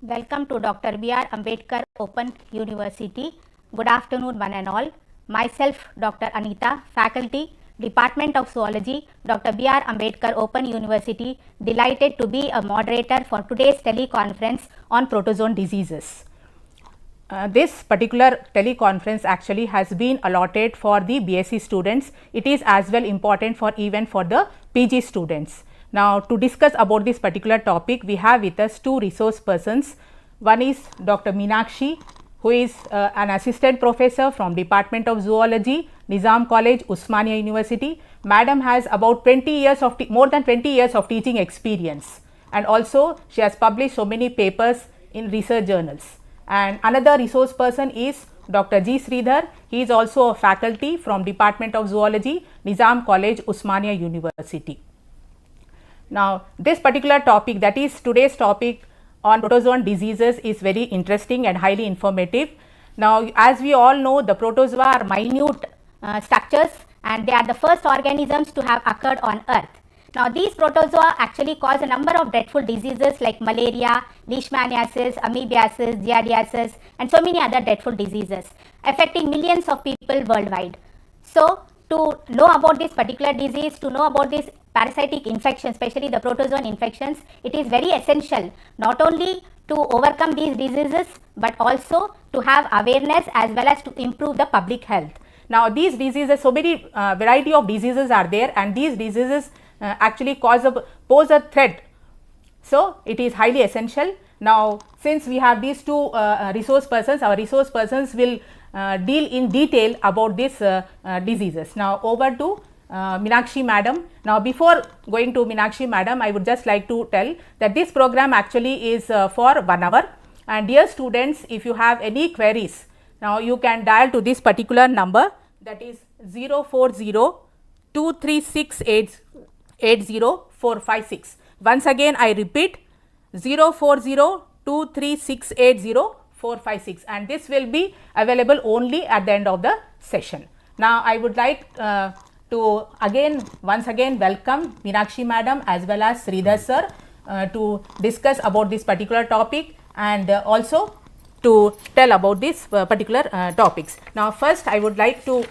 Welcome to Dr. B.R. Ambedkar Open University. Good afternoon, one and all. Myself, Dr. Anitha, Faculty, Department of Zoology, Dr. B.R. Ambedkar Open University, delighted to be a moderator for today's teleconference on protozoan diseases. This particular teleconference actually has been allotted for the BSc students. It is as well important for even for the PG students. Now, to discuss about this particular topic, we have with us two resource persons. One is Dr. Meenakshi, who is an assistant professor from Department of Zoology, Nizam College, Osmania University. Madam has about 20 years of more than 20 years of teaching experience, and also she has published so many papers in research journals. And another resource person is Dr. G. Sridhar. He is also a faculty from Department of Zoology, Nizam College, Osmania University. Now, this particular topic, that is today's topic on protozoan diseases, is very interesting and highly informative. Now, as we all know, the protozoa are minute structures and they are the first organisms to have occurred on earth. Now, these protozoa actually cause a number of dreadful diseases like malaria, leishmaniasis, amoebiasis, giardiasis, and so many other dreadful diseases affecting millions of people worldwide. So, to know about this particular disease, to know about this parasitic infection, especially the protozoan infections, it is very essential not only to overcome these diseases, but also to have awareness as well as to improve the public health. Now, these diseases, so many variety of diseases are there, and these diseases actually pose a threat. So, it is highly essential. Now, since we have these two resource persons, our resource persons will deal in detail about these diseases. Now, over to Meenakshi madam. Now, before going to Meenakshi madam, I would just like to tell that this program actually is for 1 hour, and dear students, if you have any queries, now you can dial to this particular number, that is 040-236-80456. Once again I repeat, 040-236-80456, and this will be available only at the end of the session. Now, I would like to once again welcome Meenakshi madam as well as Sridhar sir to discuss about this particular topic and also to tell about this particular topics. Now, first I would like to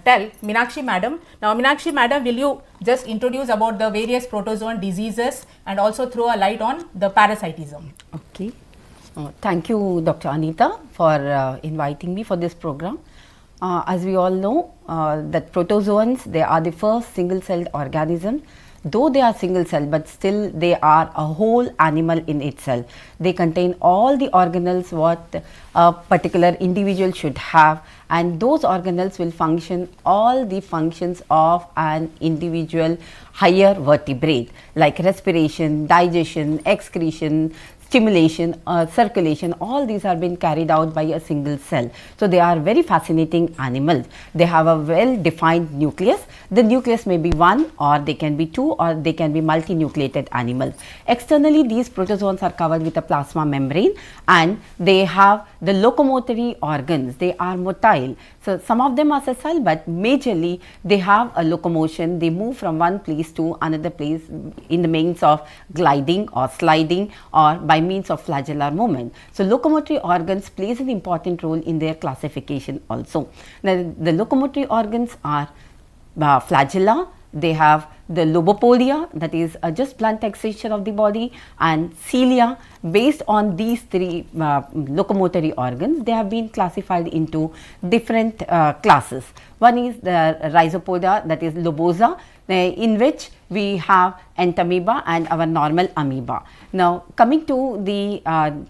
tell Meenakshi madam. Now, Meenakshi madam, will you just introduce about the various protozoan diseases and also throw a light on the parasitism? Okay. Thank you, Dr. Anitha, for inviting me for this program. As we all know, that protozoans, they are the first single-celled organism. Though they are single cell, but still they are a whole animal in itself. They contain all the organelles what a particular individual should have, and those organelles will function all the functions of an individual higher vertebrate, like respiration, digestion, excretion, stimulation, circulation. All these are being carried out by a single cell. So, they are very fascinating animals. They have a well defined nucleus. The nucleus may be one, or they can be two, or they can be multinucleated animals. Externally, these protozoans are covered with a plasma membrane, and they have the locomotory organs. They are motile. So, some of them are sessile, but majorly they have a locomotion. They move from one place to another place in the means of gliding or sliding or by means of flagellar movement. So, locomotory organs plays an important role in their classification also. Now, the locomotory organs are flagella, they have the lobopodia, that is just blunt extension of the body, and cilia. Based on these three locomotory organs, they have been classified into different classes. One is the rhizopoda, that is lobosa, in which we have entamoeba and our normal amoeba. Now, coming to the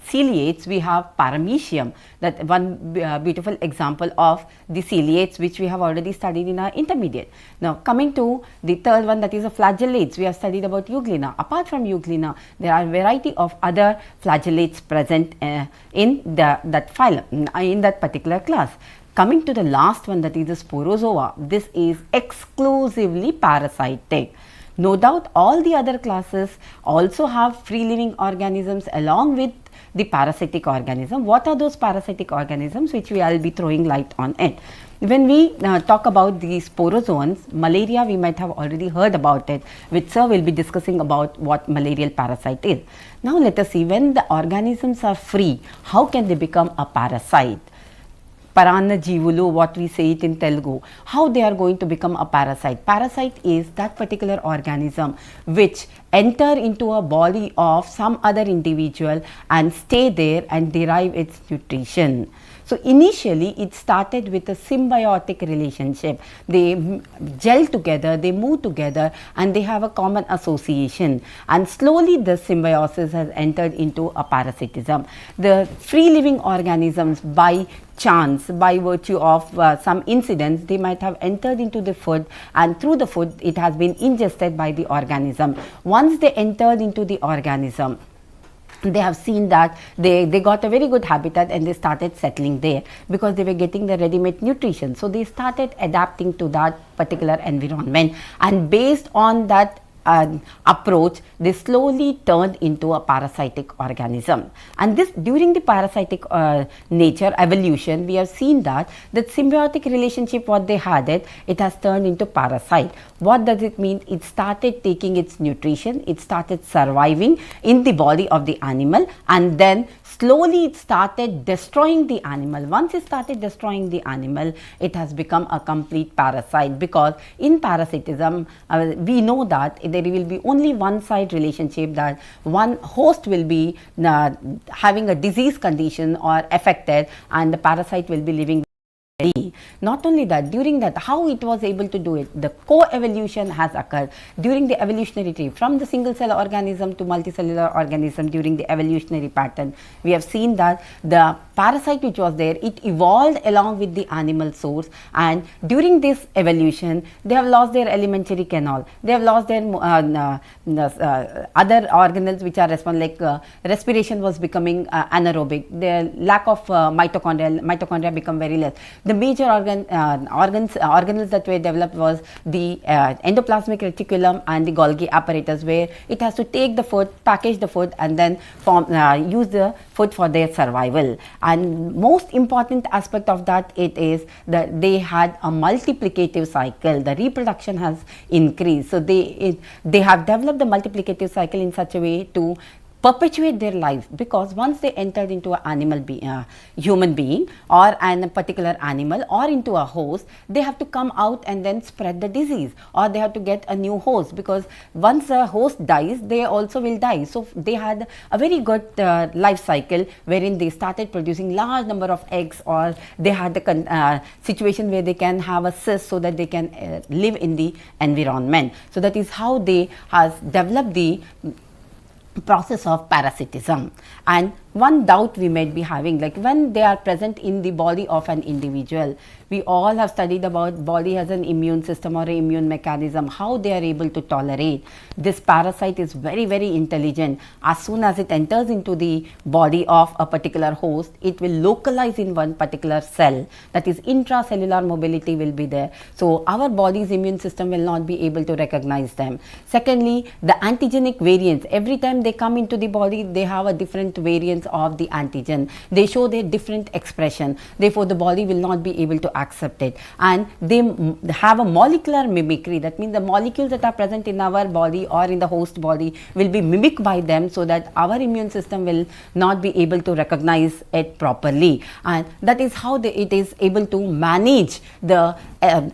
ciliates, we have paramecium, that one beautiful example of the ciliates which we have already studied in our intermediate. Now, coming to the third one, that is the flagellates, we have studied about euglena. Apart from euglena, there are a variety of other flagellates present in that phylum, in that particular class. Coming to the last one, that is the sporozoa, this is exclusively parasitic. No doubt all the other classes also have free living organisms along with the parasitic organism. What are those parasitic organisms, which we will be throwing light on it. When we talk about these sporozoans, malaria, we might have already heard about it, which sir will be discussing about what malarial parasite is. Now let us see, when the organisms are free, how can they become a parasite? Paranna Jivulu, what we say it in Telugu, how they are going to become a parasite. Parasite is that particular organism which enter into a body of some other individual and stay there and derive its nutrition. So initially it started with a symbiotic relationship. They gel together, they move together, and they have a common association, and slowly the symbiosis has entered into a parasitism. The free living organisms, by chance, by virtue of some incidents, they might have entered into the food, and through the food it has been ingested by the organism. Once they entered into the organism, they have seen that they got a very good habitat and they started settling there because they were getting the ready-made nutrition. So they started adapting to that particular environment, and based on that approach, they slowly turned into a parasitic organism. And this, during the parasitic nature evolution, we have seen that the symbiotic relationship what they had, it has turned into parasite. What does it mean? It started taking its nutrition, it started surviving in the body of the animal, and then slowly it started destroying the animal. Once it started destroying the animal, it has become a complete parasite, because in parasitism we know that there will be only one side relationship, that one host will be having a disease condition or affected, and the parasite will be living. Not only that, during that, how it was able to do it, the co-evolution has occurred during the evolutionary tree, from the single cell organism to multicellular organism. During the evolutionary pattern, we have seen that the parasite which was there, it evolved along with the animal source, and during this evolution they have lost their alimentary canal, they have lost their other organelles which are responsible, like respiration was becoming anaerobic, the lack of mitochondria become very less. The major organelles that were developed was the endoplasmic reticulum and the Golgi apparatus, where it has to take the food, package the food, and then use the food for their survival. And most important aspect of that, it is that they had a multiplicative cycle. The reproduction has increased, so they have developed the multiplicative cycle in such a way to perpetuate their life, because once they entered into an human being or a particular animal or into a host, they have to come out and then spread the disease, or they have to get a new host, because once a host dies, they also will die. So they had a very good life cycle, wherein they started producing large number of eggs, or they had the situation where they can have a cyst so that they can live in the environment. So that is how they has developed the process of parasitism. And one doubt we might be having, like when they are present in the body of an individual, we all have studied about body has an immune system or an immune mechanism, how they are able to tolerate. This parasite is very, very intelligent. As soon as it enters into the body of a particular host, it will localize in one particular cell, that is intracellular mobility will be there. So our body's immune system will not be able to recognize them. Secondly, the antigenic variants, every time they come into the body, they have a different variants of the antigen. They show their different expression. Therefore, the body will not be able to accept it. And they have a molecular mimicry. That means the molecules that are present in our body or in the host body will be mimicked by them, so that our immune system will not be able to recognize it properly. And that is how it is able to manage the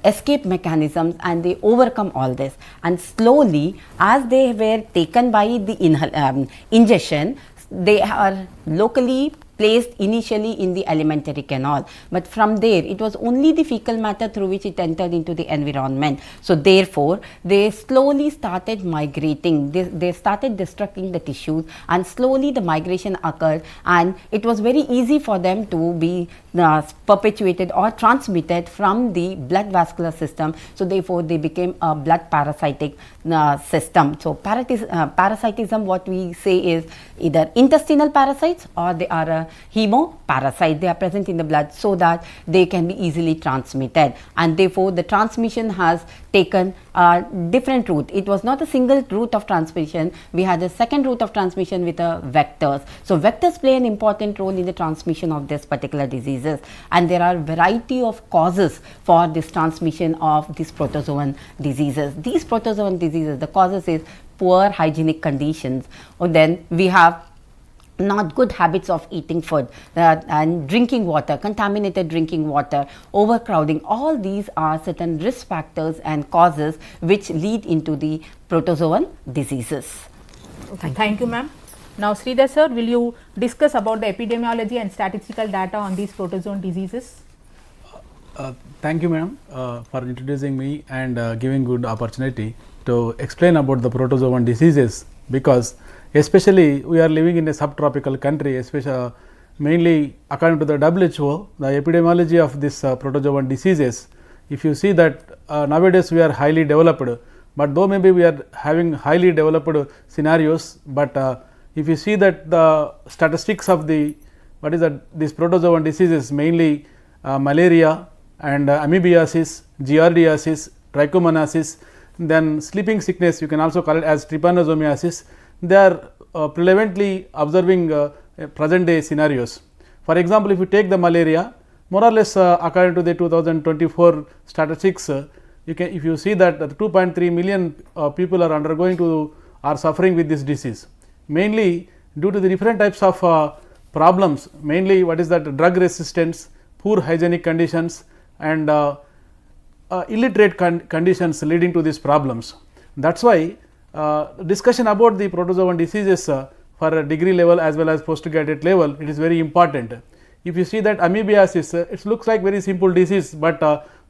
escape mechanisms, and they overcome all this. And slowly, as they were taken by the ingestion, they are locally placed initially in the alimentary canal, but from there it was only the fecal matter through which it entered into the environment. So therefore, they slowly started migrating, they started destructing the tissues, and slowly the migration occurred, and it was very easy for them to be perpetuated or transmitted from the blood vascular system. So therefore, they became a blood parasitic system. So parasitism, what we say is either intestinal parasites, or they are the hemoparasite. They are present in the blood so that they can be easily transmitted, and therefore the transmission has taken a different route. It was not a single route of transmission. We had a second route of transmission with vectors. So vectors play an important role in the transmission of this particular diseases, and there are variety of causes for this transmission of these protozoan diseases. These protozoan diseases, the causes is poor hygienic conditions, or then we have not good habits of eating food and drinking water, contaminated drinking water, overcrowding. All these are certain risk factors and causes which lead into the protozoan diseases. Okay. Thank you, ma'am. Now, Sridhar sir, will you discuss about the epidemiology and statistical data on these protozoan diseases? Thank you, ma'am, for introducing me and giving good opportunity to explain about the protozoan diseases, because especially we are living in a subtropical country, especially mainly according to the WHO, the epidemiology of this protozoan diseases. If you see that nowadays we are highly developed, but though maybe we are having highly developed scenarios, but if you see that the statistics of the what is that these protozoan diseases, mainly malaria and amoebiasis, giardiasis, trichomoniasis, then sleeping sickness, you can also call it as trypanosomiasis. They are prevalently observing present day scenarios. For example, if you take the malaria, more or less according to the 2024 statistics, you can, if you see that 2.3 million people are suffering with this disease, mainly due to the different types of problems, mainly what is that drug resistance, poor hygienic conditions, and illiterate conditions leading to these problems. That is why discussion about the protozoan diseases for a degree level as well as postgraduate level, it is very important. If you see that amoebiasis, it looks like very simple disease, but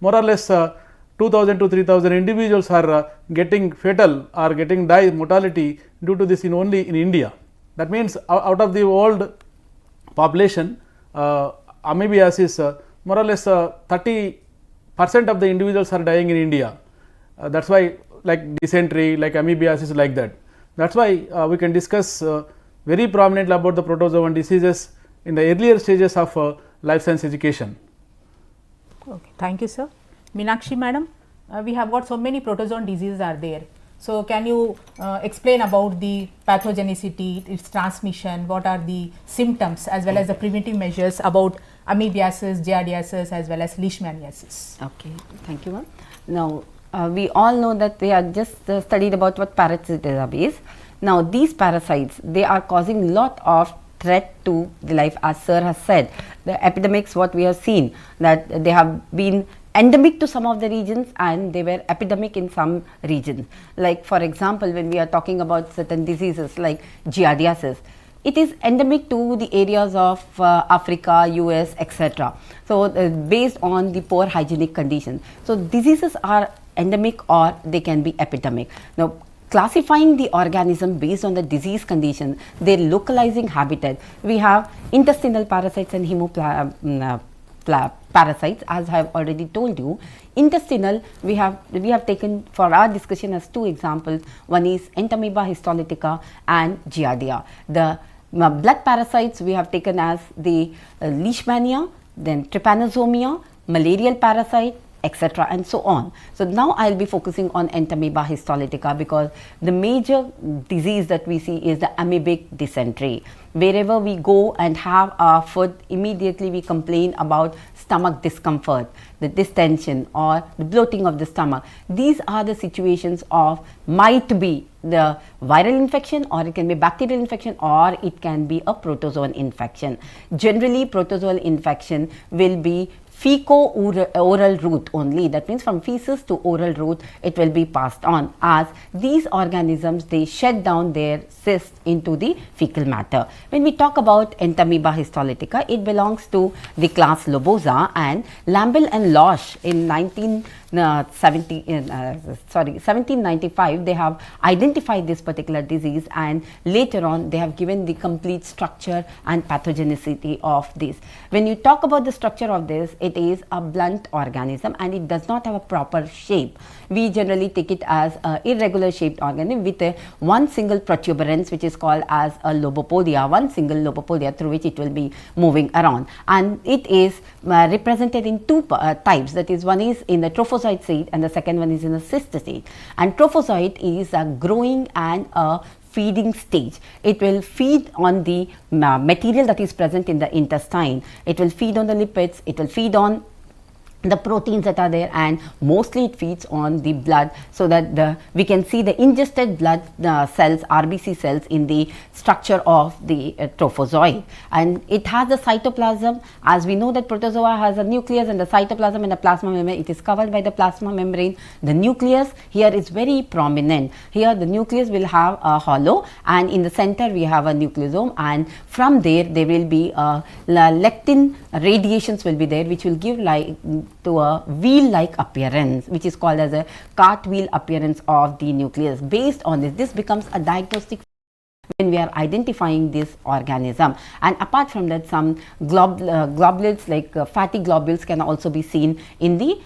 more or less 2000 to 3000 individuals are getting fatal or getting mortality due to this only in India. That means out of the world population, amoebiasis more or less 30% of the individuals are dying in India. That is why, like dysentery, like amoebiasis, like that. That is why we can discuss very prominently about the protozoan diseases in the earlier stages of life science education. Okay, thank you, sir. Meenakshi madam, we have got so many protozoan diseases are there. So can you explain about the pathogenicity, its transmission, what are the symptoms as well as the preventive measures about amoebiasis, giardiasis as well as leishmaniasis? Okay, thank you, ma'am. Now, we all know that we have just studied about what parasitology is. Now, these parasites, they are causing lot of threat to the life, as sir has said. The epidemics, what we have seen, that they have been endemic to some of the regions and they were epidemic in some regions. Like for example, when we are talking about certain diseases like giardiasis, it is endemic to the areas of Africa, US, etc. So, based on the poor hygienic conditions. So, diseases are endemic or they can be epidemic. Now, classifying the organism based on the disease condition, their localizing habitat, we have intestinal parasites and parasites, as I have already told you. Intestinal, we have taken for our discussion as two examples. One is Entamoeba histolytica and Giardia. The blood parasites we have taken as the Leishmania, then Trypanosomia, malarial parasite, etc. and so on. So, now I will be focusing on Entamoeba histolytica because the major disease that we see is the amoebic dysentery. Wherever we go and have our food, immediately we complain about stomach discomfort, the distension or the bloating of the stomach. These are the situations of might be the viral infection, or it can be bacterial infection, or it can be a protozoan infection. Generally, protozoal infection will be feco-oral route only, that means from feces to oral route it will be passed on, as these organisms, they shed down their cysts into the fecal matter. When we talk about Entamoeba histolytica, it belongs to the class Lobosa, and Lambel and Losch in 1795 they have identified this particular disease, and later on they have given the complete structure and pathogenicity of this. When you talk about the structure of this, it is a blunt organism and it does not have a proper shape. We generally take it as a irregular shaped organism with one single protuberance, which is called as a lobopodia, one single lobopodia through which it will be moving around, and it is represented in two types, that is, one is in the trophozoite state and the second one is in the cyst state. And trophozoite is a growing and a feeding stage. It will feed on the material that is present in the intestine, it will feed on the lipids, it will feed on the proteins that are there, and mostly it feeds on the blood, so that we can see the ingested blood cells, RBC cells, in the structure of the trophozoite. And it has the cytoplasm. As we know that protozoa has a nucleus and the cytoplasm and the plasma membrane, it is covered by the plasma membrane. The nucleus here is very prominent. Here the nucleus will have a hollow, and in the center we have a nucleosome, and from there will be lectin radiations will be there, which will give to a wheel-like appearance, which is called as a cartwheel appearance of the nucleus. Based on this becomes a diagnostic when we are identifying this organism. And apart from that, some globules like fatty globules can also be seen in the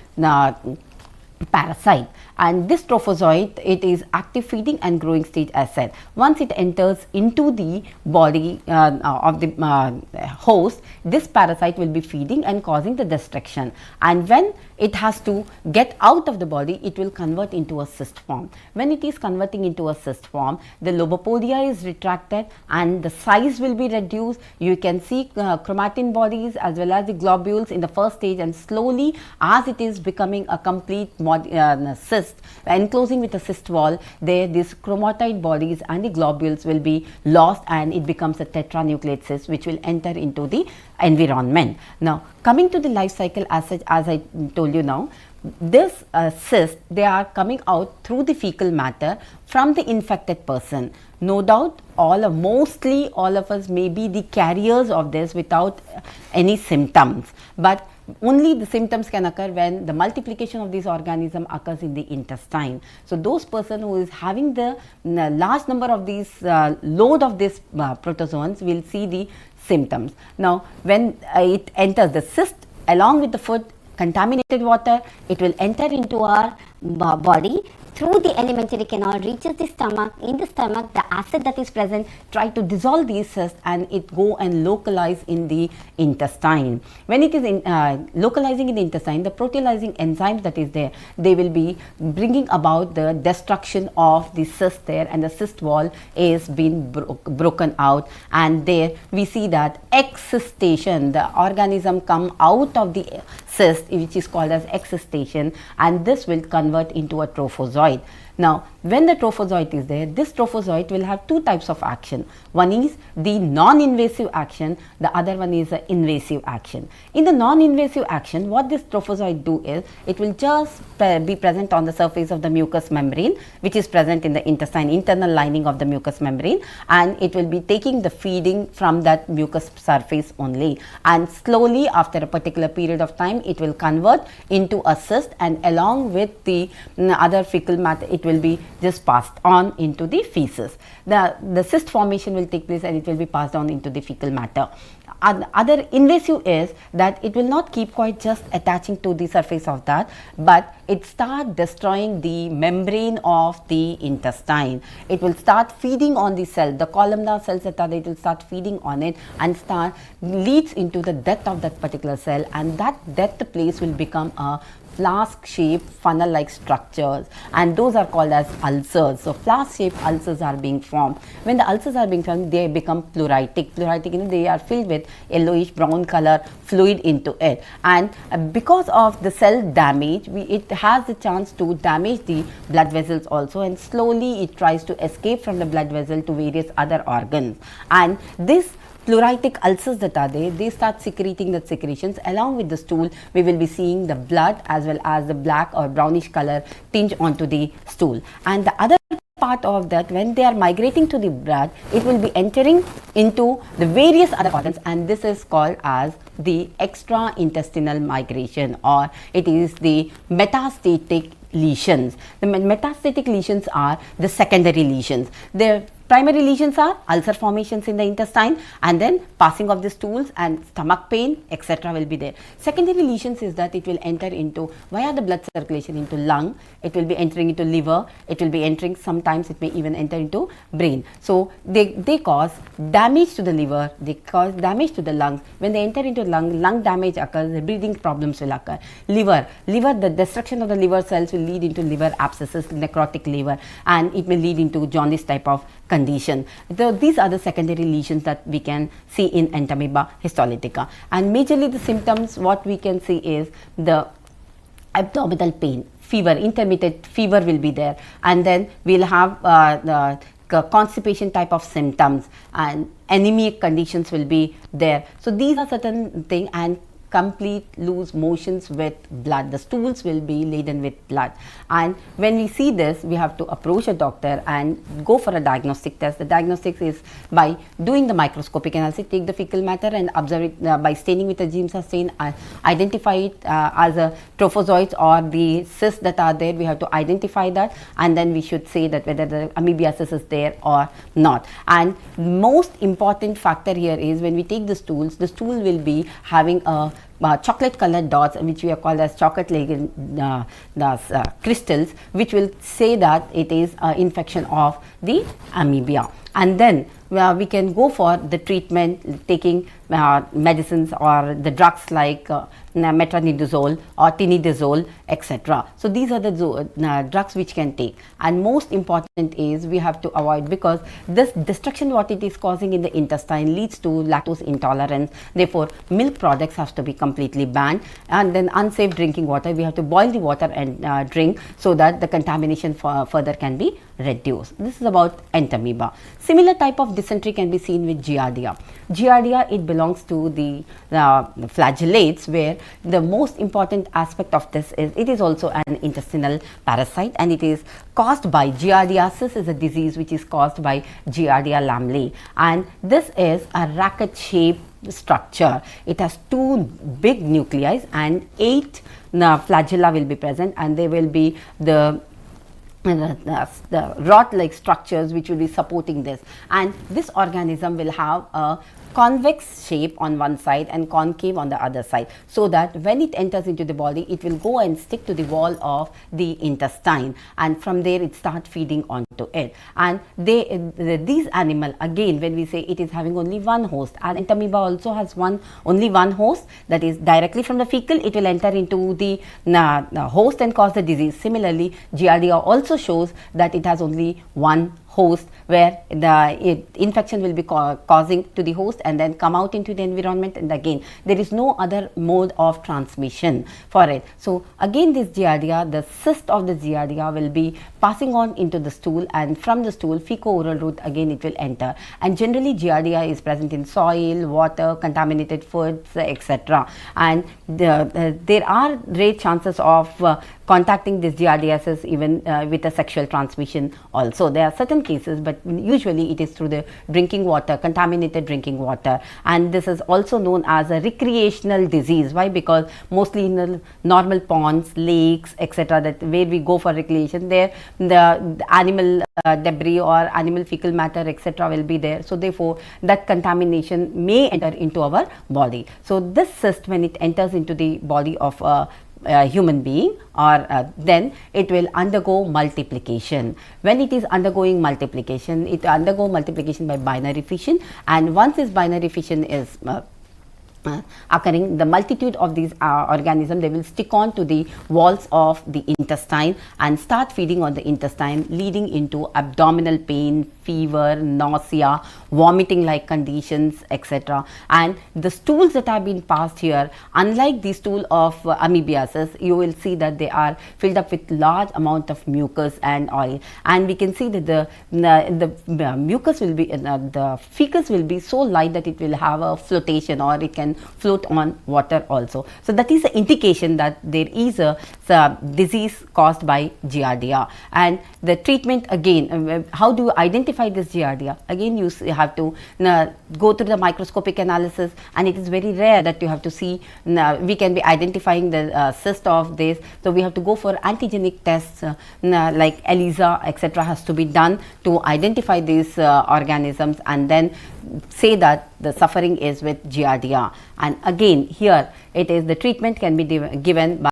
parasite. And this trophozoite, it is active feeding and growing stage as said. Once it enters into the body of the host, this parasite will be feeding and causing the destruction, and when it has to get out of the body, it will convert into a cyst form. When it is converting into a cyst form, the lobopodia is retracted and the size will be reduced. You can see chromatin bodies as well as the globules in the first stage, and slowly as it is becoming a complete cyst, enclosing with a cyst wall, there these chromatide bodies and the globules will be lost, and it becomes a tetranucleate cyst which will enter into the environment. Now coming to the life cycle as such, as I told you now, this cyst, they are coming out through the fecal matter from the infected person. No doubt mostly all of us may be the carriers of this without any symptoms, but only the symptoms can occur when the multiplication of this organism occurs in the intestine. So those person who is having the large number of these load of these protozoans will see the symptoms. Now when it enters the cyst along with the food, contaminated water, it will enter into our body through the alimentary canal, reaches the stomach. In the stomach, the acid that is present try to dissolve these cysts and it go and localize in the intestine. When it is localizing in the intestine, the proteolizing enzymes that is there, they will be bringing about the destruction of the cyst there, and the cyst wall is being broken out, and there we see that excistation, the organism come out of the cyst, which is called as excistation, and this will convert into a trophozoite. Now when the trophozoite is there, this trophozoite will have two types of action. One is the non-invasive action, the other one is the invasive action. In the non-invasive action, what this trophozoite do is, it will just be present on the surface of the mucous membrane, which is present in the intestine, internal lining of the mucous membrane, and it will be taking the feeding from that mucous surface only, and slowly after a particular period of time it will convert into a cyst, and along with the other fecal matter, it will be just passed on into the feces. The cyst formation will take place and it will be passed on into the fecal matter. Other invasive is that it will not keep quite just attaching to the surface of that, but it start destroying the membrane of the intestine. It will start feeding on the cell, the columnar cells that are there, it will start feeding on it and leads into the death of that particular cell, and that death place will become a flask shaped funnel like structures, and those are called as ulcers. So flask shaped ulcers are being formed. When the ulcers are being formed, they become pleuritic. They are filled with yellowish brown color fluid into it, and because of the cell damage, it has the chance to damage the blood vessels also, and slowly it tries to escape from the blood vessel to various other organs. And this pleuritic ulcers that are there, they start secreting the secretions. Along with the stool, we will be seeing the blood as well as the black or brownish color tinge onto the stool. And the other part of that, when they are migrating to the blood, it will be entering into the various other organs, and this is called as the extra-intestinal migration, or it is the metastatic lesions. The metastatic lesions are the secondary lesions. They primary lesions are ulcer formations in the intestine, and then passing of the stools and stomach pain, etc. will be there. Secondary lesions is that it will enter into via the blood circulation into lung, it will be entering into liver, it will be entering, sometimes it may even enter into brain. So they cause damage to the liver, they cause damage to the lungs. When they enter into lung damage occurs, the breathing problems will occur. Liver, the destruction of the liver cells will lead into liver abscesses, necrotic liver, and it may lead into jaundice type of condition. These are the secondary lesions that we can see in Entamoeba histolytica. And majorly the symptoms, what we can see is the abdominal pain, fever, intermittent fever will be there, and then we'll have the constipation type of symptoms, and anemic conditions will be there. So these are certain things, and complete loose motions with blood. The stools will be laden with blood, and when we see this, we have to approach a doctor and go for a diagnostic test. The diagnostics is by doing the microscopic analysis, take the fecal matter and observe it by staining with a Giemsa stain, identify it as a trophozoites or the cysts that are there. We have to identify that, and then we should say that whether the amoebiasis is there or not. And most important factor here is when we take the stools, the stool will be having a chocolate colored dots, which we are called as chocolate crystals, which will say that it is infection of the amoeba. And then we can go for the treatment, taking medicines or the drugs like metronidazole or tinidazole, etc. So these are the drugs which can take. And most important is we have to avoid, because this destruction what it is causing in the intestine leads to lactose intolerance. Therefore, milk products have to be completely banned, and then unsafe drinking water. We have to boil the water and drink, so that the contamination further can be reduced. This is about Entamoeba. Similar type of dysentery can be seen with Giardia. Giardia, it belongs to the flagellates, where the most important aspect of this is it is also an intestinal parasite, and it is caused by Giardiasis, is a disease which is caused by Giardia lamblia, and this is a racket shaped structure. It has 2 big nuclei and 8 flagella will be present, and there will be the rod-like structures which will be supporting this, and this organism will have a convex shape on one side and concave on the other side, so that when it enters into the body, it will go and stick to the wall of the intestine, and from there it starts feeding onto it. And these animal, again, when we say it is having only one host, and Entamoeba also has only one host, that is directly from the fecal, it will enter into the host and cause the disease. Similarly, Giardia also shows that it has only one host, where the infection will be causing to the host and then come out into the environment, and again there is no other mode of transmission for it. So again, this Giardia, the cyst of the Giardia will be passing on into the stool, and from the stool, fecal-oral route, again it will enter, and generally Giardia is present in soil, water, contaminated foods, etc. And there are great chances of contacting this giardiasis even with a sexual transmission also. There are certain cases, but usually it is through the drinking water, contaminated drinking water, and this is also known as a recreational disease. Why? Because mostly in the normal ponds, lakes, etc., that where we go for recreation, there the animal debris or animal fecal matter, etc., will be there. So therefore, that contamination may enter into our body. So this cyst, when it enters into the body of a human being, or then it will undergo multiplication. When it is undergoing multiplication, it undergo multiplication by binary fission, and once this binary fission is occurring, the multitude of these organisms, they will stick on to the walls of the intestine and start feeding on the intestine, leading into abdominal pain, fever, nausea, vomiting like conditions, etc. And the stools that have been passed here, unlike the stool of amoebiasis, you will see that they are filled up with large amount of mucus and oil, and we can see that the mucus will be, the fecus will be so light that it will have a flotation, or it can float on water also. So that is the indication that there is a disease caused by Giardia. And the treatment, again, how do you identify identify this Giardia? Again, you have to go through the microscopic analysis, and it is very rare that you have to see, we can be identifying the cyst of this. So, we have to go for antigenic tests like ELISA, etc. has to be done to identify these organisms, and then say that the suffering is with Giardia. And again, here it is, the treatment can be given by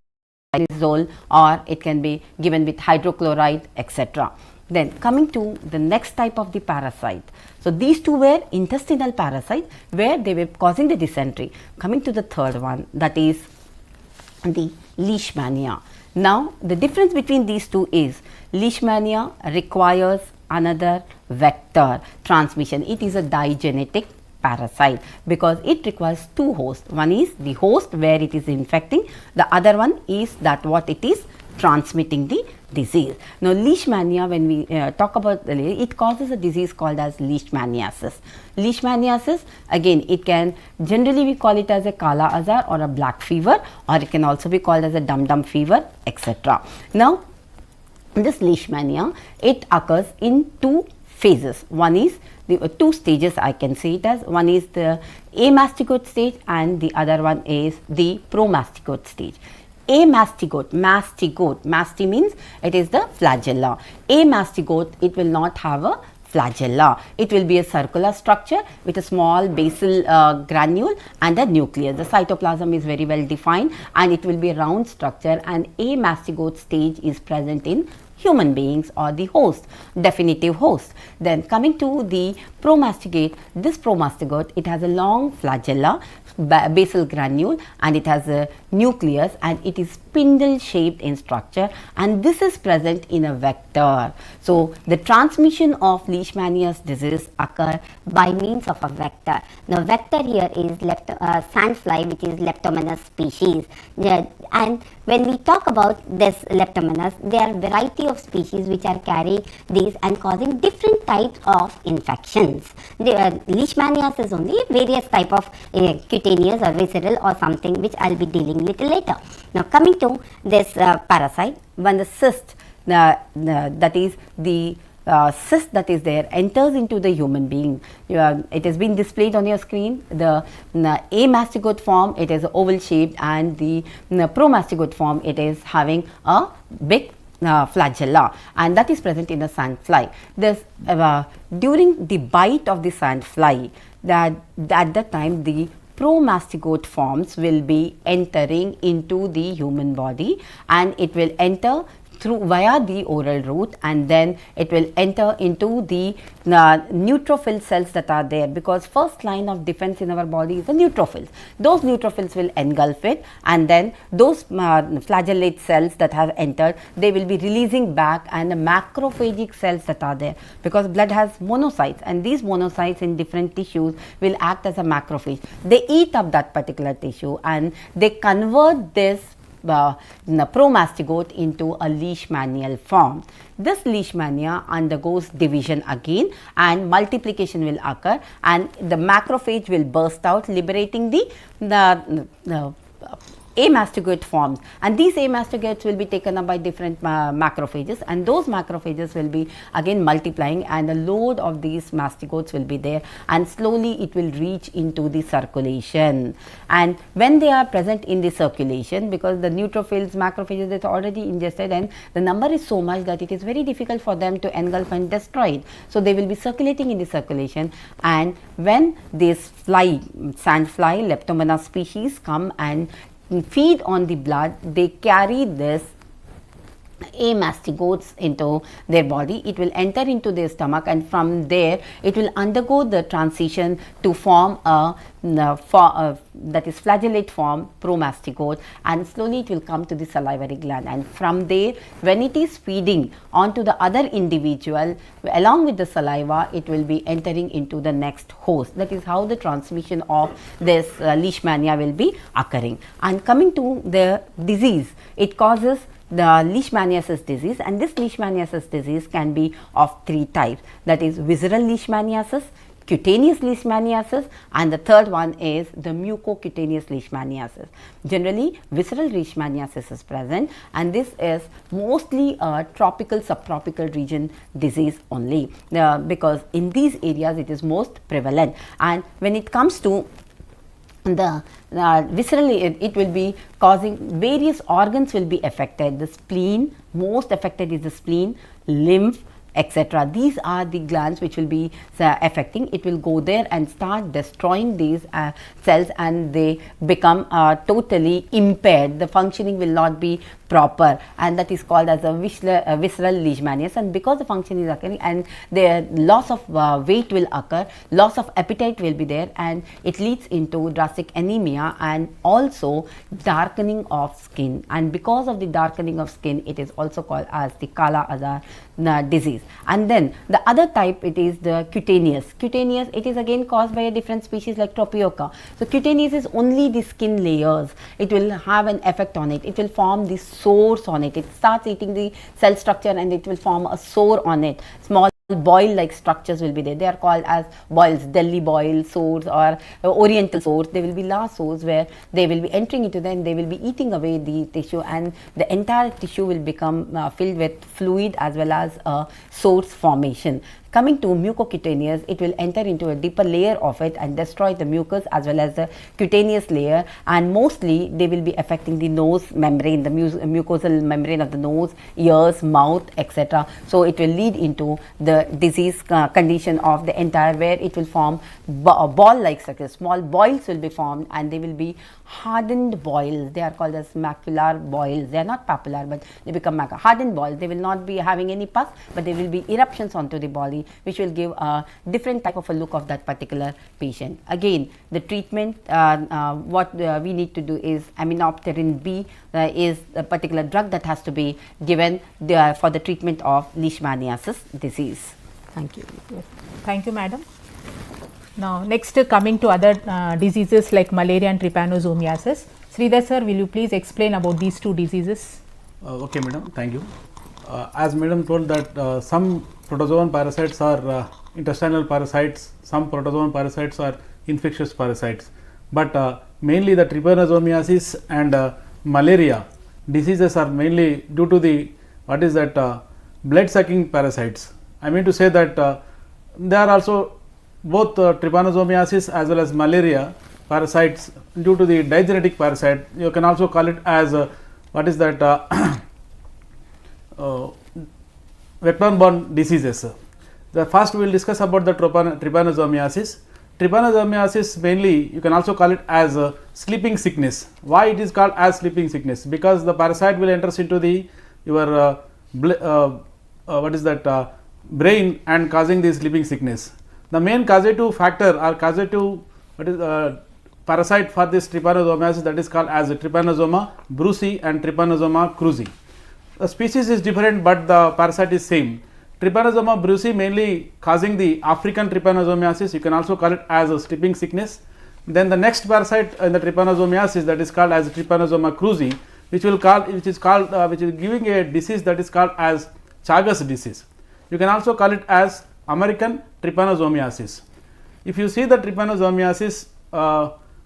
Zole, or it can be given with hydrochloride, etc. Then coming to the next type of the parasite. So, these two were intestinal parasites where they were causing the dysentery. Coming to the third one, that is the Leishmania. Now, the difference between these two is Leishmania requires another vector transmission. It is a digenetic parasite because it requires two hosts. One is the host where it is infecting, the other one is that what it is transmitting the disease. Now, Leishmania, when we talk about it causes a disease called as Leishmaniasis. Leishmaniasis, again, it can generally we call it as a Kala Azar or a black fever, or it can also be called as a dum-dum fever, etc. Now, this Leishmania, it occurs in two phases. One is the two stages, I can say it as. One is the amastigote stage and the other one is the promastigote stage. Amastigote, masti means it is the flagella. Amastigote, it will not have a flagella. It will be a circular structure with a small basal granule and a nucleus. The cytoplasm is very well defined and it will be a round structure, and amastigote stage is present in human beings or the host, definitive host. Then coming to the promastigate, this promastigote, it has a long flagella, basal granule, and it has a nucleus, and it is spindle shaped in structure, and this is present in a vector. So, the transmission of Leishmaniasis disease occur by means of a vector. Now, vector here is sandfly, which is Leptomenace species. And when we talk about this Leptomenace, there are variety of species which are carrying these and causing different types of infections. Leishmaniasis is only various type of cutaneous or visceral or something which I will be dealing little later. Now, coming to this parasite, when the cyst, that is the cyst that is there enters into the human being. It has been displayed on your screen. The amastigote form, it is oval shaped, and the promastigote form, it is having a big flagella, and that is present in the sandfly. This during the bite of the sandfly, that at that time the promastigote forms will be entering into the human body, and it will enter through via the oral route, and then it will enter into the neutrophil cells that are there, because first line of defense in our body is the neutrophils. Those neutrophils will engulf it, and then those flagellate cells that have entered, they will be releasing back, and the macrophagic cells that are there, because blood has monocytes, and these monocytes in different tissues will act as a macrophage. They eat up that particular tissue and they convert this promastigote into a leishmanial form. This leishmania undergoes division again, and multiplication will occur, and the macrophage will burst out, liberating the amastigote forms, and these amastigotes will be taken up by different macrophages, and those macrophages will be again multiplying, and the load of these mastigotes will be there, and slowly it will reach into the circulation. And when they are present in the circulation, because the neutrophils, macrophages, it's already ingested, and the number is so much that it is very difficult for them to engulf and destroy it. So, they will be circulating in the circulation, and when this sandfly, Leptomenace species come and feed on the blood, they carry this amastigotes into their body. It will enter into their stomach, and from there it will undergo the transition to form a that is flagellate form, promastigote, and slowly it will come to the salivary gland, and from there when it is feeding onto the other individual along with the saliva, it will be entering into the next host. That is how the transmission of this leishmania will be occurring. And coming to the disease, it causes the leishmaniasis disease, and this leishmaniasis disease can be of three types, that is visceral leishmaniasis, cutaneous leishmaniasis, and the third one is the mucocutaneous leishmaniasis. Generally, visceral leishmaniasis is present, and this is mostly a tropical subtropical region disease only, because in these areas it is most prevalent. And when it comes to the viscerally, it will be causing various organs will be affected. The spleen, most affected is the spleen, lymph, etc. These are the glands which will be affecting. It will go there and start destroying these cells, and they become totally impaired. The functioning will not be proper, and that is called as a visceral leishmaniasis. And because the function is occurring, and the loss of weight will occur, loss of appetite will be there, and it leads into drastic anemia and also darkening of skin. And because of the darkening of skin, it is also called as the Kala Azar disease. And then the other type, it is the cutaneous. Cutaneous, it is again caused by a different species like Tropioca. So cutaneous is only the skin layers. It will have an effect on it. It will form the sores on it. It starts eating the cell structure and it will form a sore on it. Small boil like structures will be there. They are called as boils, Delhi boil sores or oriental sores. They will be large sores where they will be entering into them, they will be eating away the tissue, and the entire tissue will become filled with fluid as well as sores formation. Coming to mucocutaneous, it will enter into a deeper layer of it and destroy the mucus as well as the cutaneous layer, and mostly they will be affecting the nose membrane, the mucosal membrane of the nose, ears, mouth, etc. So it will lead into the disease condition of the entire, where it will form ball like structures. Small boils will be formed, and they will be hardened boils. They are called as macular boils. They are not papular, but they become hardened boils. They will not be having any pus, but there will be eruptions onto the body, which will give a different type of a look of that particular patient. Again, the treatment, what we need to do is aminopterin B is a particular drug that has to be given for the treatment of leishmaniasis disease. Thank you. Yes. Thank you, madam. Now, next coming to other diseases like malaria and trypanosomiasis. Sridhar sir, will you please explain about these two diseases? Okay, madam. Thank you. As madam told that some protozoan parasites are intestinal parasites, some protozoan parasites are infectious parasites, but mainly the trypanosomiasis and malaria diseases are mainly due to the blood sucking parasites. I mean to say that they are also both trypanosomiasis as well as malaria parasites due to the digenetic parasite. You can also call it as vector-borne diseases. The first we will discuss about the trypanosomiasis. Trypanosomiasis mainly you can also call it as sleeping sickness. Why it is called as sleeping sickness? Because the parasite will enter into the brain and causing the sleeping sickness. The main causative factor or causative parasite for this trypanosomiasis, that is called as Trypanosoma brucei and Trypanosoma cruzi. The species is different, but the parasite is same. Trypanosoma brucei mainly causing the African trypanosomiasis. You can also call it as a sleeping sickness. Then the next parasite in the trypanosomiasis, that is called as Trypanosoma cruzi, which is giving a disease that is called as Chagas disease. You can also call it as American trypanosomiasis. If you see the trypanosomiasis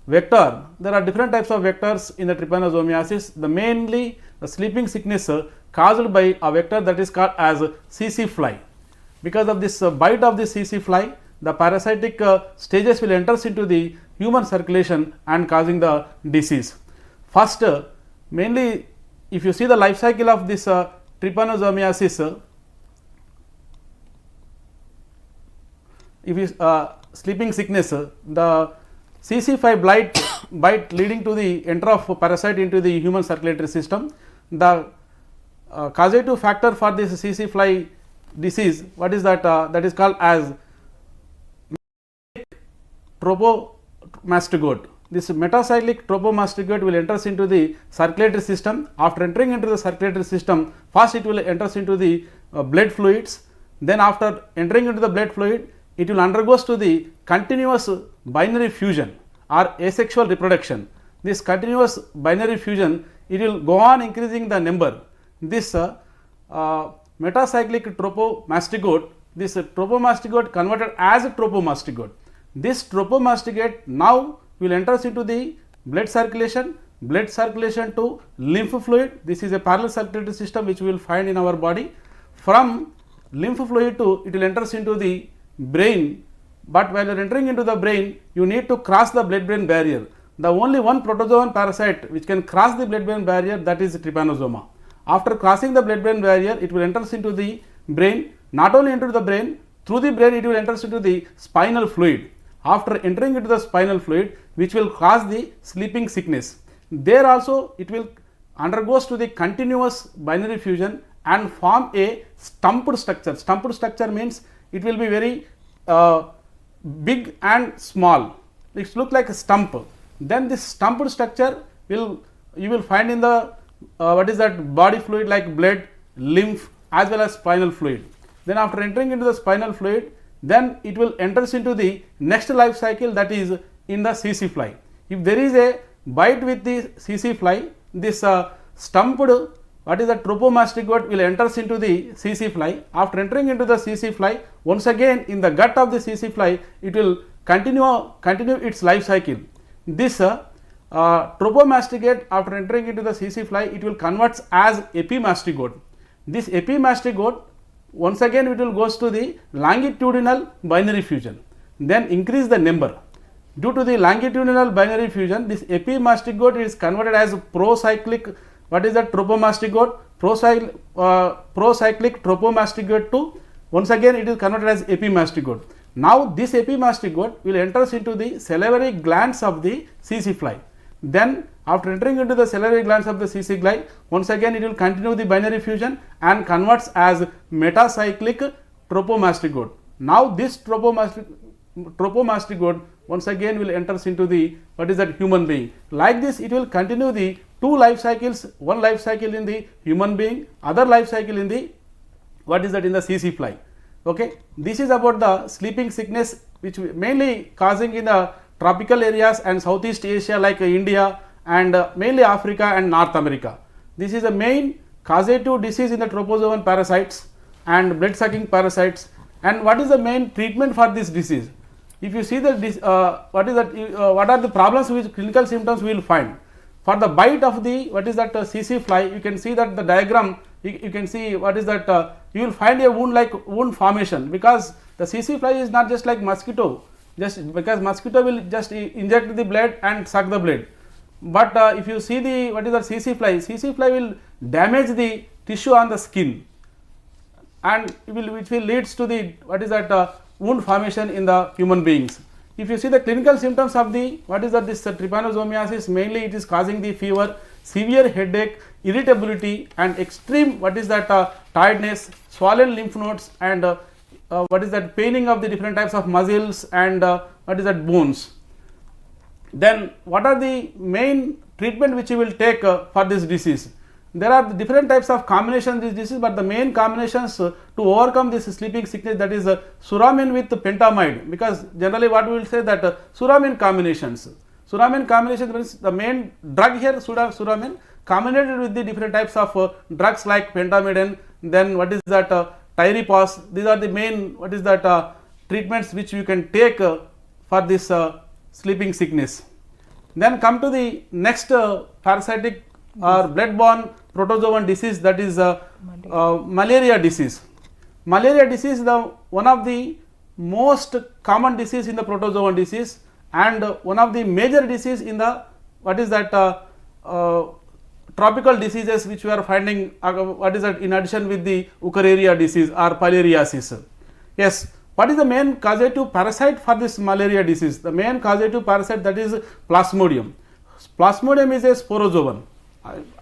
vector, there are different types of vectors in the trypanosomiasis. Mainly the sleeping sickness caused by a vector that is called as CC fly. Because of this bite of the CC fly, the parasitic stages will enter into the human circulation and causing the disease. First, mainly if you see the life cycle of this trypanosomiasis, if is sleeping sickness, the CC5 bite leading to the entry of parasite into the human circulatory system. The causative factor for this CC fly disease, that is called as tropomastigote. This metacyclic tropomastigote will enter into the circulatory system. After entering into the circulatory system, first it will enter into the blood fluids. Then after entering into the blood fluid, it will undergoes to the continuous binary fusion or asexual reproduction. This continuous binary fusion, it will go on increasing the number. This metacyclic tropomastigote this tropomastigate converted as a tropomastigate. This tropomastigate now will enters into the blood circulation to lymph fluid. This is a parallel circulatory system which we will find in our body. From lymph fluid to it will enters into the brain, but while you are entering into the brain, you need to cross the blood brain barrier. The only one protozoan parasite which can cross the blood brain barrier, that is trypanosoma. After crossing the blood brain barrier, it will enters into the brain, not only into the brain, through the brain it will enters into the spinal fluid. After entering into the spinal fluid, which will cause the sleeping sickness, there also it will undergoes to the continuous binary fusion and form a stumped structure. Stumped structure means it will be very big and small. It looks like a stump. Then this stumped structure you will find in the what is that body fluid like blood, lymph as well as spinal fluid. Then after entering into the spinal fluid, then it will enters into the next life cycle, that is in the CC fly. If there is a bite with the CC fly, this stumped what is the tropomastigate will enters into the CC fly. After entering into the CC fly, once again in the gut of the CC fly, it will continue its life cycle. This tropomastigate after entering into the CC fly, it will converts as epimastigate. This epimastigate once again it will goes to the longitudinal binary fusion, then increase the number. Due to the longitudinal binary fusion, this epimastigate is converted as procyclic, what is that tropomastigate, procyclic tropomastigate to once again it is converted as epimastigate. Now this epimastigate will enters into the salivary glands of the CC fly. Then after entering into the salivary glands of the CC fly, once again it will continue the binary fusion and converts as metacyclic tropomastigate. Now this tropomastigate once again will enters into the what is that human being. Like this it will continue the two life cycles, one life cycle in the human being, other life cycle in the what is that in the CC fly. Okay, this is about the sleeping sickness which mainly causing in the tropical areas and Southeast Asia like India and mainly Africa and North America. This is the main causative disease in the tropozoan parasites and blood sucking parasites. And what is the main treatment for this disease? If you see that this what are the problems which clinical symptoms we will find for the bite of the what is that CC fly. You can see that the diagram, you can see what is that you will find a wound like wound formation, because the CC fly is not just like mosquito, just because mosquito will just inject the blood and suck the blood. But if you see the what is the CC fly will damage the tissue on the skin, and which will leads to the what is that wound formation in the human beings. If you see the clinical symptoms of the what is that this trypanosomiasis, mainly it is causing the fever, severe headache, irritability and extreme what is that tiredness, swollen lymph nodes and what is that paining of the different types of muscles and what is that bones. Then what are the main treatment which you will take for this disease? There are the different types of combinations this disease, but the main combinations to overcome this sleeping sickness, that is suramin with pentamide, because generally what we will say that suramin combinations. Suramin combination means the main drug here suramin combined with the different types of drugs like pentamidine, then what is that tyripos. These are the main what is that treatments which you can take for this sleeping sickness. Then come to the next parasitic or blood-borne protozoan disease, that is malaria disease. Malaria disease is the one of the most common disease in the protozoan disease and one of the major disease in the what is that tropical diseases which we are finding what is that in addition with the Wuchereria disease or filariasis. Yes, what is the main causative parasite for this malaria disease? The main causative parasite, that is Plasmodium. Plasmodium is a sporozoan.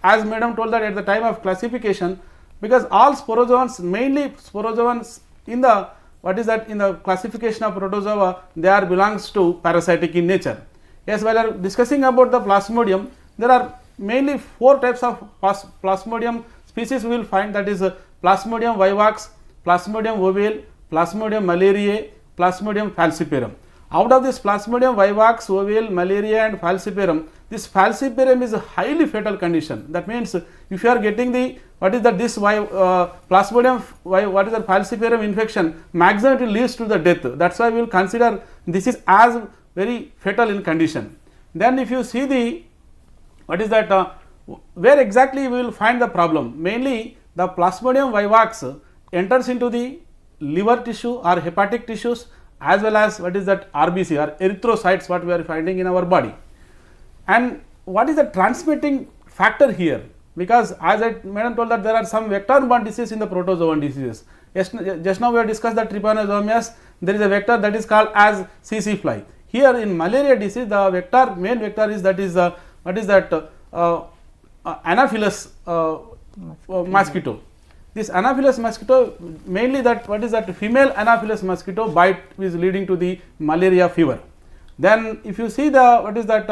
As madam told that at the time of classification, because all sporozoans, mainly sporozoans in the what is that in the classification of protozoa, they are belongs to parasitic in nature. Yes, while we are discussing about the Plasmodium, there are mainly 4 types of Plasmodium species we will find, that is Plasmodium vivax, Plasmodium ovale, Plasmodium malariae, Plasmodium falciparum. Out of this Plasmodium vivax, ovale, malaria and falciparum, this falciparum is a highly fatal condition. That means if you are getting the what is that this plasmodium what is the falciparum infection, maximum it leads to the death. That's why we will consider this is as very fatal in condition. Then if you see the what is that where exactly we will find the problem, mainly the Plasmodium vivax enters into the liver tissue or hepatic tissues as well as what is that RBC or erythrocytes what we are finding in our body. And what is the transmitting factor here? Because as I madam told that there are some vector-borne diseases in the protozoan diseases. Just now we have discussed that trypanosomias, there is a vector that is called as CC fly. Here in malaria disease the vector, main vector is that is what is that Anopheles mosquito. This Anopheles mosquito, mainly that what is that female Anopheles mosquito bite is leading to the malaria fever. Then if you see the what is that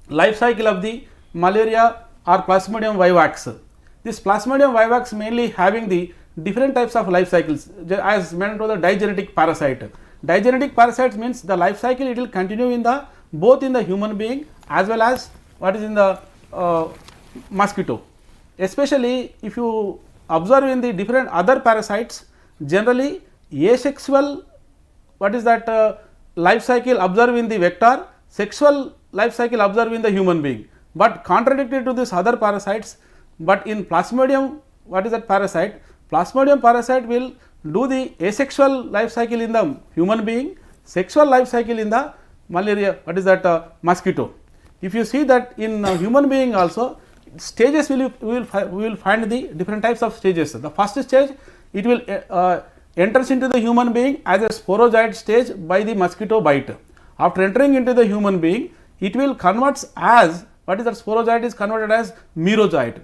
life cycle of the malaria or Plasmodium vivax, this Plasmodium vivax mainly having the different types of life cycles, as mentioned to the digenetic parasite. Digenetic parasites means the life cycle it will continue in the both in the human being as well as what is in the mosquito. Especially if you observe in the different other parasites, generally asexual what is that life cycle observed in the vector, sexual life cycle observed in the human being, but contradictory to this other parasites. But in Plasmodium what is that parasite, Plasmodium parasite will do the asexual life cycle in the human being, sexual life cycle in the malaria what is that mosquito. If you see that in human being also stages we will find the different types of stages. The first stage it will enters into the human being as a sporozoid stage by the mosquito bite. After entering into the human being it will converts as what is that sporozoid is converted as merozoid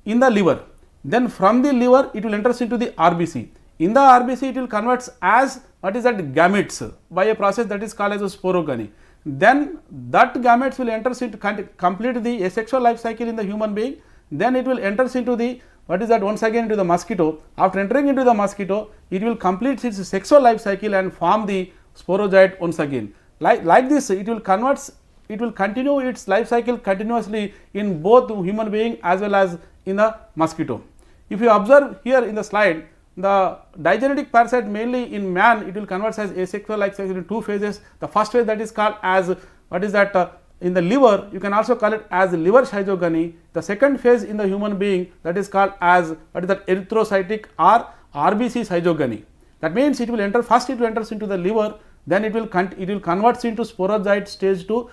in the liver. Then from the liver it will enters into the RBC. In the RBC it will converts as what is that gametes by a process that is called as a sporogony. Then that gametes will enters into complete the asexual life cycle in the human being. Then it will enters into the what is that once again into the mosquito. After entering into the mosquito it will complete its sexual life cycle and form the sporozoid once again. Like this it will converts, it will continue its life cycle continuously in both human being as well as in the mosquito. If you observe here in the slide, the digenetic parasite mainly in man it will convert as asexual life cycle in two phases. The first phase that is called as what is that in the liver, you can also call it as liver schizogony. The second phase in the human being that is called as what is that erythrocytic or RBC schizogony. That means it will enter first, it will enters into the liver, then it will converts into sporozoid stage to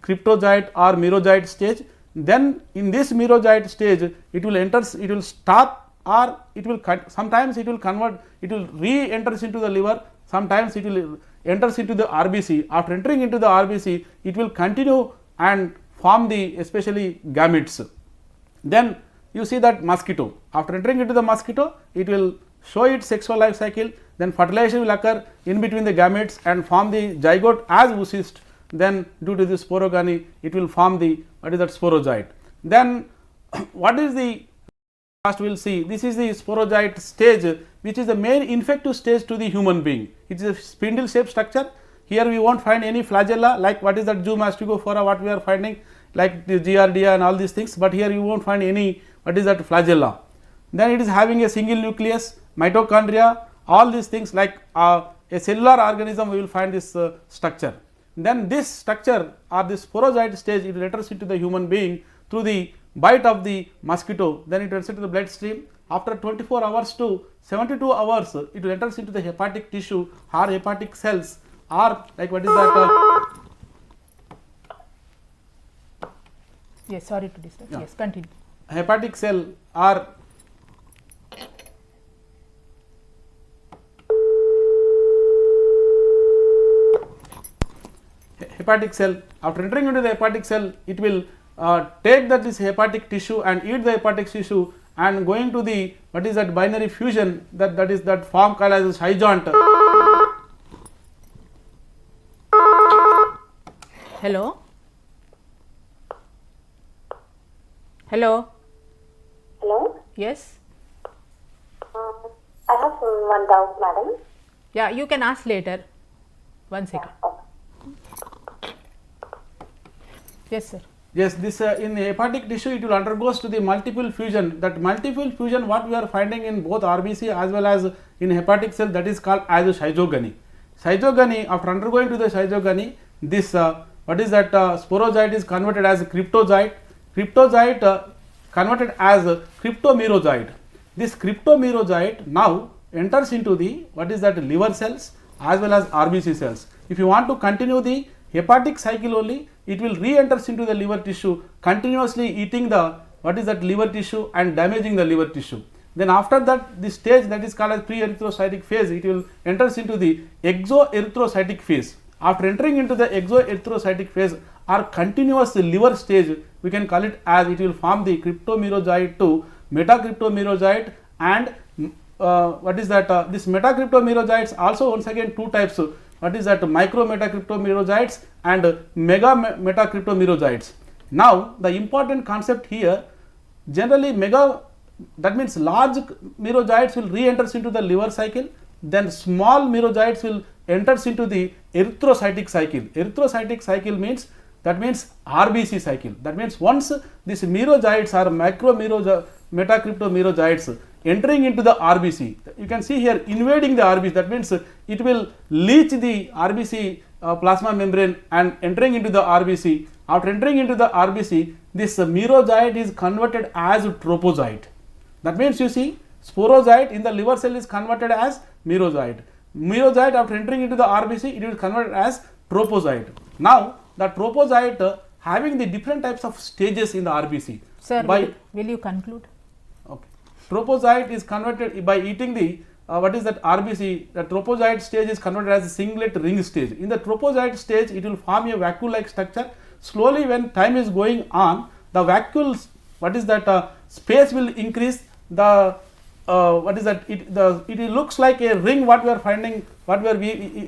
cryptozoid or merozoid stage. Then in this merozoid stage it will enters, it will stop or it will sometimes it will convert, it will re-enters into the liver, sometimes it will enters into the RBC. After entering into the RBC it will continue and form the especially gametes. Then you see that mosquito, after entering into the mosquito it will show its sexual life cycle, then fertilization will occur in between the gametes and form the zygote as oocyst. Then due to the sporogony it will form the what is that sporozoid. Then what is the first we will see, this is the sporozoid stage which is the main infective stage to the human being. It is a spindle shaped structure. Here we won't find any flagella like what is that zoomastigophora what we are finding like the giardia and all these things, but here you won't find any what is that flagella. Then it is having a single nucleus, mitochondria, all these things like a cellular organism we will find this structure. Then this structure or this sporozoid stage it enters into the human being through the bite of the mosquito, then it enters into the bloodstream. After 24 hours to 72 hours it will enters into the hepatic tissue or hepatic cells or like what is that yes, sorry to disturb. Yeah. Yes, continue. Hepatic cell or hepatic cell. After entering into the hepatic cell it will take that this hepatic tissue and eat the hepatic tissue and going to the what is that binary fusion that is that form called as a joint. Hello. Hello. Hello. Yes. I have one doubt, madam. Yeah, you can ask later. 1 second. Okay. Yes, sir. Yes, this in the hepatic tissue it will undergoes to the multiple fusion. That multiple fusion what we are finding in both RBC as well as in hepatic cell, that is called as schizogony. Schizogony, after undergoing to the schizogony, this what is that sporozoite is converted as cryptozoite. Cryptozoite converted as cryptomerozoite. This cryptomerozoite now enters into the what is that liver cells as well as RBC cells. If you want to continue the hepatic cycle only, it will re-enters into the liver tissue, continuously eating the what is that liver tissue and damaging the liver tissue. Then after that, the stage that is called as pre-erythrocytic phase, it will enters into the exoerythrocytic phase. After entering into the exoerythrocytic phase or continuous liver stage, we can call it as it will form the cryptomerozoite to metacryptomerozoite, and what is that this metacryptomerozoites also once again two types. What is that micro metacryptomerozoites and mega metacryptomerozoites. Now the important concept here, generally mega, that means large merozoites will re-enters into the liver cycle, then small merozoites will enters into the erythrocytic cycle. Erythrocytic cycle means, that means RBC cycle. That means once these merozoites are micro metacryptomerozoites entering into the RBC, you can see here invading the RBC, that means it will leach the RBC plasma membrane and entering into the RBC. After entering into the RBC, this merozoite is converted as tropozoite. That means you see sporozoite in the liver cell is converted as merozoite. Merozoite after entering into the RBC, it is converted as tropozoite. Now the tropozoite having the different types of stages in the RBC. Sir, will you conclude? Okay. Tropozoite is converted by eating the what is that RBC. The tropozoite stage is converted as a singlet ring stage. In the tropozoite stage, it will form a vacuole-like structure. Slowly, when time is going on, the vacuoles, what is that space will increase. The what is that? It looks like a ring. What we are finding, what we are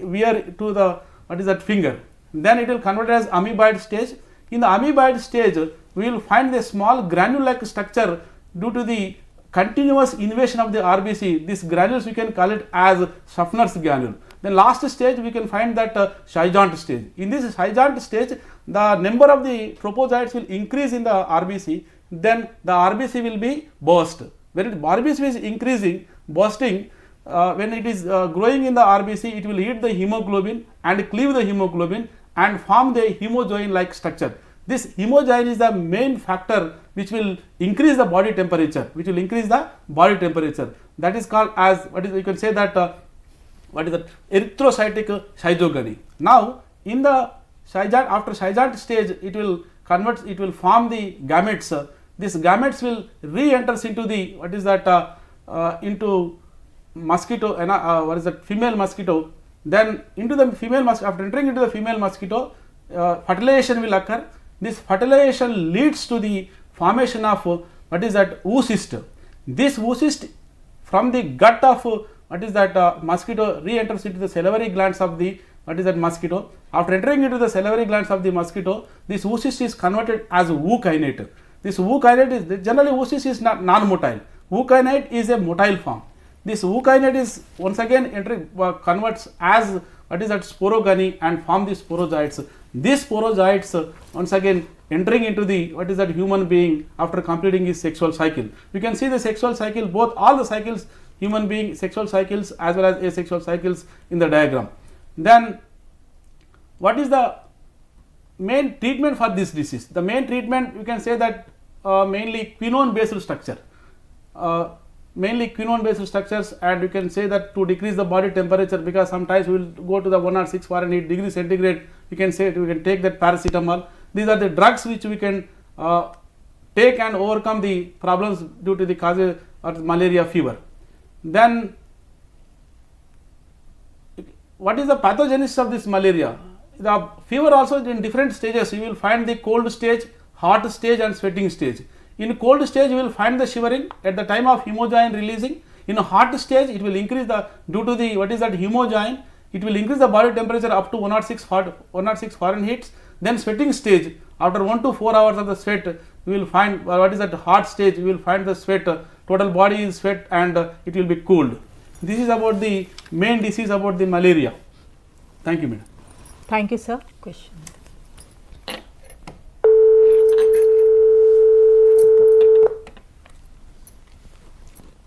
wear to the what is that finger. Then it will convert as amoeboid stage. In the amoeboid stage, we will find the small granule-like structure due to the continuous invasion of the RBC. These granules we can call it as Schaffner's granule. Then last stage we can find that Schizont stage. In this Schizont stage, the number of the tropozoites will increase in the RBC. Then the RBC will be burst. When RBC is increasing, bursting, when it is growing in the RBC, it will eat the hemoglobin and cleave the hemoglobin and form the hemojoin-like structure. This hemojoin is the main factor which will increase the body temperature, That is called as, what is, you can say that what is that, erythrocytic schizogony. Now in the Schizont, after Schizont stage, it will convert, it will form the gametes. These gametes will re-enters into the what is that into mosquito, what is that, female mosquito. Then into the female mosquito, after entering into the female mosquito, fertilization will occur. This fertilization leads to the formation of what is that, oocyst. This oocyst from the gut of what is that mosquito re-enters into the salivary glands of the what is that mosquito. After entering into the salivary glands of the mosquito, this oocyst is converted as ookinete. This ookinete is generally, oocyst is not non-motile. Ookinete is a motile form. This ookinete is once again converts as what is that, sporogony and form the sporozoites. These sporozoites once again entering into the what is that, human being after completing his sexual cycle. You can see the sexual cycle, both all the cycles, human being sexual cycles as well as asexual cycles in the diagram. Then what is the main treatment for this disease? The main treatment, you can say that mainly quinone based structure. Mainly quinone based structures, and you can say that to decrease the body temperature, because sometimes we will go to the 106 Fahrenheit degree centigrade, you can say we can take that paracetamol. These are the drugs which we can take and overcome the problems due to the cause of malaria fever. Then what is the pathogenesis of this malaria? The fever also in different stages. You will find the cold stage, hot stage and sweating stage. In cold stage you will find the shivering at the time of hemojoin releasing. In a hot stage it will increase the, due to the what is that, hemojoin, it will increase the body temperature up to 106 Fahrenheit. Then sweating stage, after 1 to 4 hours of the sweat, you will find what is that, hot stage, you will find the sweat, total body is sweat and it will be cooled. This is about the main disease about the malaria. Thank you, madam. Thank you, sir. Question.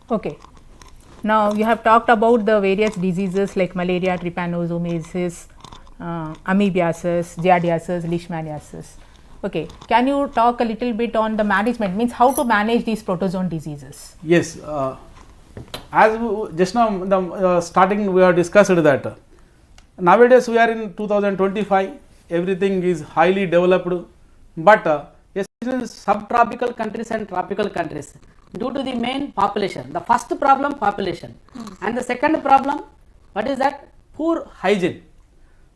Okay. Now you have talked about the various diseases like malaria, trypanosomiasis, amoebiasis, giardiasis, leishmaniasis. Okay. Can you talk a little bit on the management, means how to manage these protozoan diseases? Yes, as just now the starting we have discussed that nowadays we are in 2025, everything is highly developed, but especially in subtropical countries and tropical countries, due to the main population. The first problem, population, and the second problem, what is that? poor hygiene.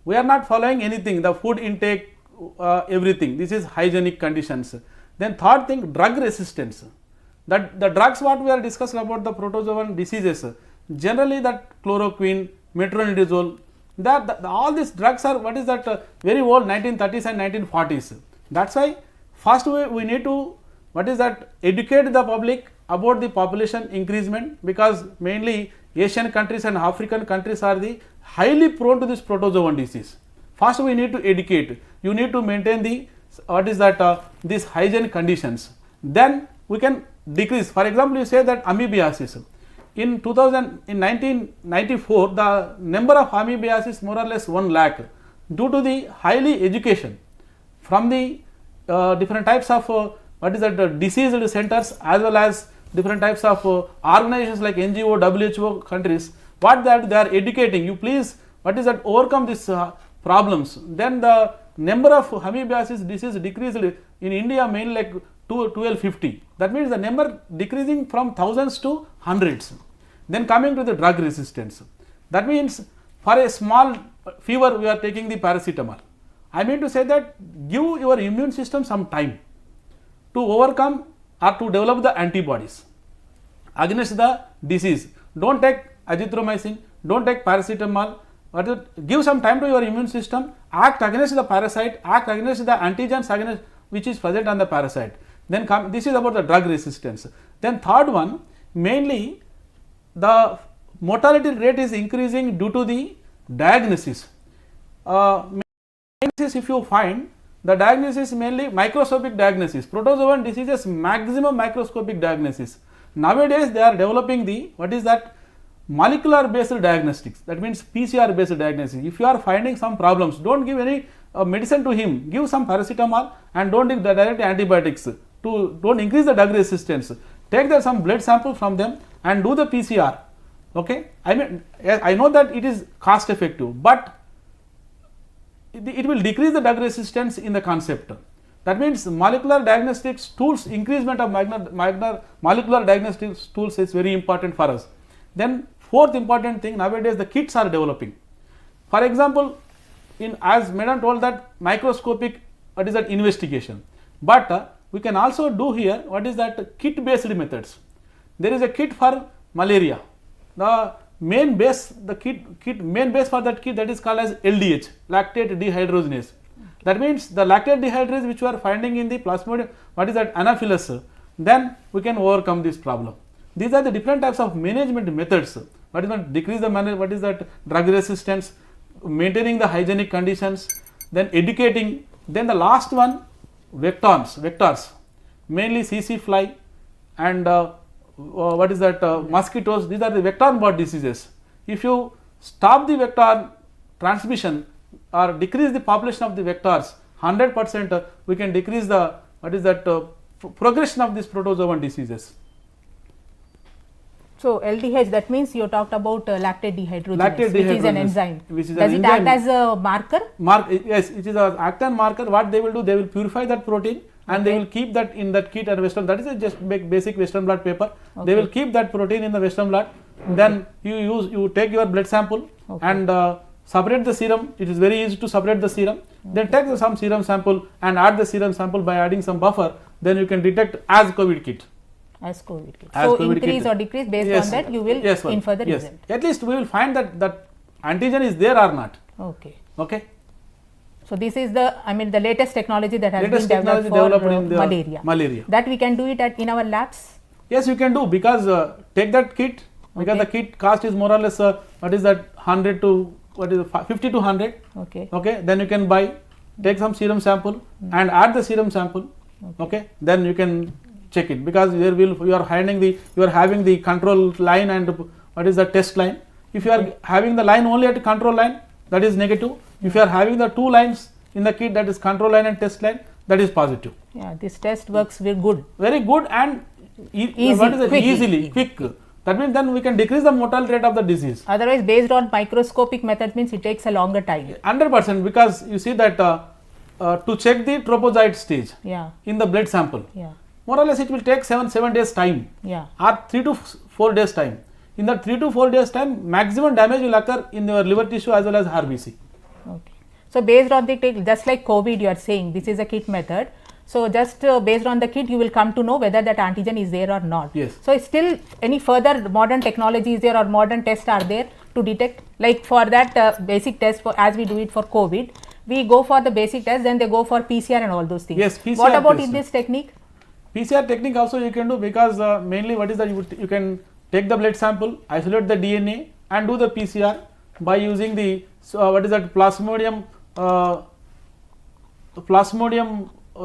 We are not following anything, the food intake, everything. This is hygienic conditions. Then third thing, drug resistance. That the drugs what we are discussing about the protozoan diseases, generally that chloroquine, metronidazole, that all these drugs are what is that very old 1930s and 1940s. That's why first we need to what is that educate the public about the population increasement, because mainly Asian countries and African countries are the highly prone to this protozoan disease. First we need to educate, you need to maintain the what is that these hygiene conditions, then we can decrease. For example, you say that amoebiasis in 1994 the number of amoebiasis more or less 1 lakh, due to the highly education from the different types of what is that diseased centers as well as different types of organizations like NGO, WHO countries, what that they are educating you, please what is that overcome these problems, then the number of amoebiasis disease decreased in India mainly like 1250. That means the number decreasing from thousands to hundreds. Then coming to the drug resistance, that means for a small fever we are taking the paracetamol. I mean to say that give your immune system some time to overcome or to develop the antibodies against the disease. Don't take azithromycin, don't take paracetamol, but give some time to your immune system, act against the parasite, act against the antigens against which is present on the parasite. Then this is about the drug resistance. Then third one, mainly the mortality rate is increasing due to the diagnosis. If you find the diagnosis mainly microscopic diagnosis, protozoan diseases maximum microscopic diagnosis. Nowadays they are developing the what is that molecular based diagnostics, that means PCR based diagnosis. If you are finding some problems, don't give any medicine to him, give some paracetamol and don't give the direct antibiotics to don't increase the drug resistance. Take some blood sample from them and do the PCR. Okay, I mean I know that it is cost effective, but it will decrease the drug resistance in the concept. That means molecular diagnostics tools, increasement of molecular diagnostics tools is very important for us. Then fourth important thing, nowadays the kits are developing. For example, in as Madam told that microscopic what is that investigation, but we can also do here what is that kit based methods. There is a kit for malaria. The main base, main base for that kit, that is called as LDH, lactate dehydrogenase. That means the lactate dehydrogenase which we are finding in the plasmodium, what is that Anopheles, then we can overcome this problem. These are the different types of management methods. What is that decrease the what is that drug resistance, maintaining the hygienic conditions, then educating. Then the last one, vectors, mainly CC fly and what is that mosquitoes. These are the vector borne diseases. If you stop the vector transmission or decrease the population of the vectors 100%, we can decrease the what is that progression of these protozoan diseases. So LDH, that means you talked about lactate dehydrogenase, which is an enzyme. Does it act as a marker? Yes, it is an active marker. What they will do, they will purify that protein and they will keep that in that kit and western. That is a just basic western blot paper. They will keep that protein in the western blot. Then you take your blood sample and separate the serum. It is very easy to separate the serum. Then take some serum sample and add the serum sample by adding some buffer. Then you can detect as COVID kit. As COVID kit. As so COVID increase kit. Or decrease based on that you will infer the result. At least we will find that antigen is there or not. Okay. Okay. So this is the the latest technology that has been developed for in the malaria. That we can do it in our labs? Yes, you can do, because take that kit, because the kit cost is more or less what is that 100 to what is 50 to 100. Okay. Then you can buy, take some serum sample and add the serum sample. Okay. Then you can check it, because there will you are having the control line and what is the test line. If you are having the line only at control line, that is negative. If you are having the two lines in the kit, that is control line and test line, that is positive. Yeah, this test works very good. Very good and Easy, what is it? quick. Easily, quick. That means then we can decrease the mortality rate of the disease. Otherwise, based on microscopic method means it takes a longer time. 100%, because you see that to check the trophozoite stage Yeah, in the blood sample, yeah, more or less it will take 7 days time, yeah. or 3 to 4 days time. In that 3 to 4 days time, maximum damage will occur in your liver tissue as well as RBC. Okay. So based on the just like COVID, you are saying this is a kit method. So just based on the kit, you will come to know whether that antigen is there or not. Yes. So still any further modern technology is there or modern tests are there to detect? Like for that basic test, for as we do it for COVID, we go for the basic test, then they go for PCR and all those things. Yes, PCR What about test. in this technique? PCR technique also you can do, because mainly what is that you can take the blood sample, isolate the DNA and do the PCR by using the what is that plasmodium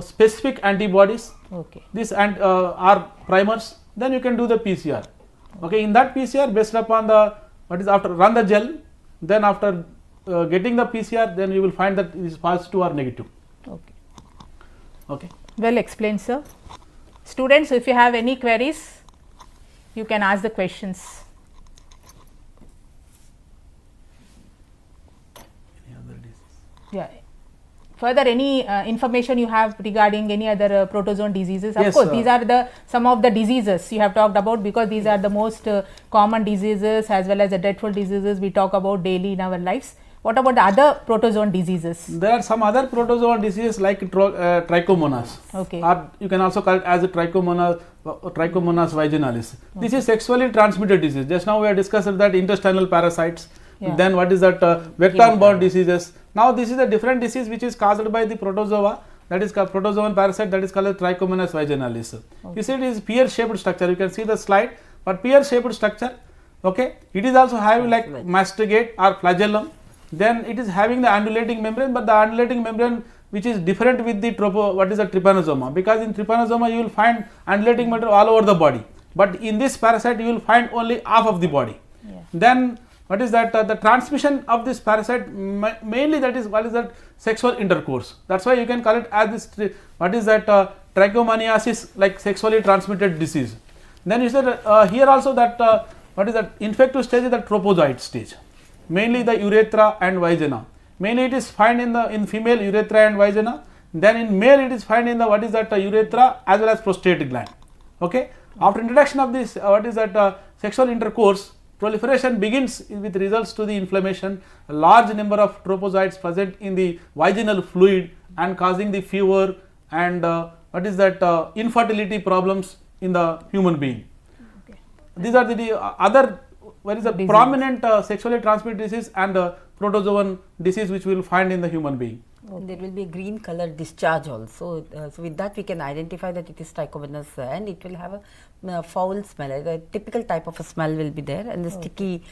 specific antibodies. Okay. This are primers. Then you can do the PCR. Okay, in that PCR, based upon the what is after run the gel, then after getting the PCR, then you will find that it is positive or negative. Okay. Okay. Well explained, sir. Students, if you have any queries, you can ask the questions. Any other disease? Yeah. Further, any information you have regarding any other protozoan diseases? Of Yes, course, these are some of the diseases you have talked about, because these are the most common diseases as well as the dreadful diseases we talk about daily in our lives. What about the other protozoan diseases? There are some other protozoan diseases like trichomonas. Okay. Or you can also call it as a trichomonas vaginalis. This is sexually transmitted disease. Just now we have discussed that intestinal parasites. Yeah. Then what is that vector-borne diseases. Now this is a different disease which is caused by the protozoa, that is called protozoan parasite, that is called as trichomonas vaginalis. Okay. You see it is pear-shaped structure. You can see the slide, but pear-shaped structure. Okay. It is also having like mastigate or flagellum. Then it is having the undulating membrane, but the undulating membrane which is different with the trypanosoma, because in trypanosoma you will find undulating membrane all over the body, but in this parasite you will find only half of the body. Yeah. Then what is that the transmission of this parasite mainly, that is what is that sexual intercourse. That's why you can call it as this what is that trichomoniasis, like sexually transmitted disease. Then you said here also that what is that infective stage is the trophozoite stage, mainly the urethra and vagina. Mainly it is found in female urethra and vagina. Then in male it is found in the what is that urethra as well as prostate gland. Okay. After introduction of this what is that sexual intercourse, proliferation begins with results to the inflammation, a large number of trophozoites present in the vaginal fluid and causing the fever and what is that infertility problems in the human being. Okay. These are the other what is the disease. prominent sexually transmitted disease and protozoan disease which we will find in the human being. And there will be a green color discharge also. So with that we can identify that it is trichomonas and it will have a foul smell. A typical type of a smell will be there, and the sticky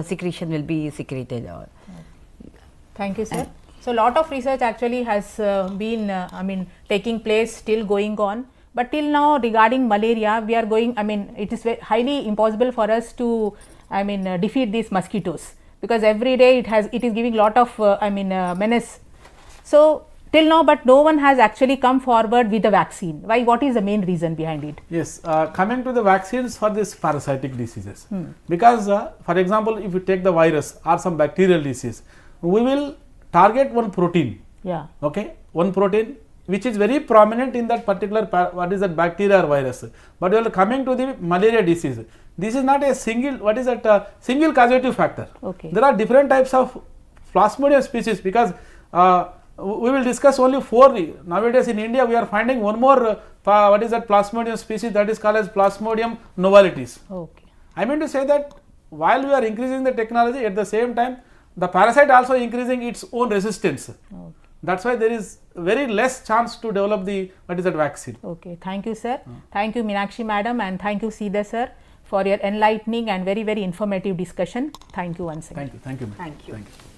secretion will be secreted. Thank you, sir. So lot of research actually has been taking place, still going on. But till now regarding malaria, we are going, it is highly impossible for us to defeat these mosquitoes, because every day it is giving lot of menace. So till now, but no one has actually come forward with a vaccine. Why? What is the main reason behind it? Yes, coming to the vaccines for this parasitic diseases, because for example, if you take the virus or some bacterial disease, we will target one protein. Yeah. Okay, one protein which is very prominent in that particular what is that bacteria or virus. But we are coming to the malaria disease. This is not a single single causative factor. Okay. There are different types of Plasmodium species, because we will discuss only 4. Nowadays in India we are finding one more what is that Plasmodium species, that is called as Plasmodium novalis. Okay. I mean to say that while we are increasing the technology, at the same time the parasite also increasing its own resistance. Okay. That's why there is very less chance to develop the what is that vaccine. Okay. Thank you, sir. Thank you, Meenakshi madam, and thank you, Sridhar sir, for your enlightening and very, very informative discussion. Thank you once again. Thank you. Thank you. Thank you. Thank you.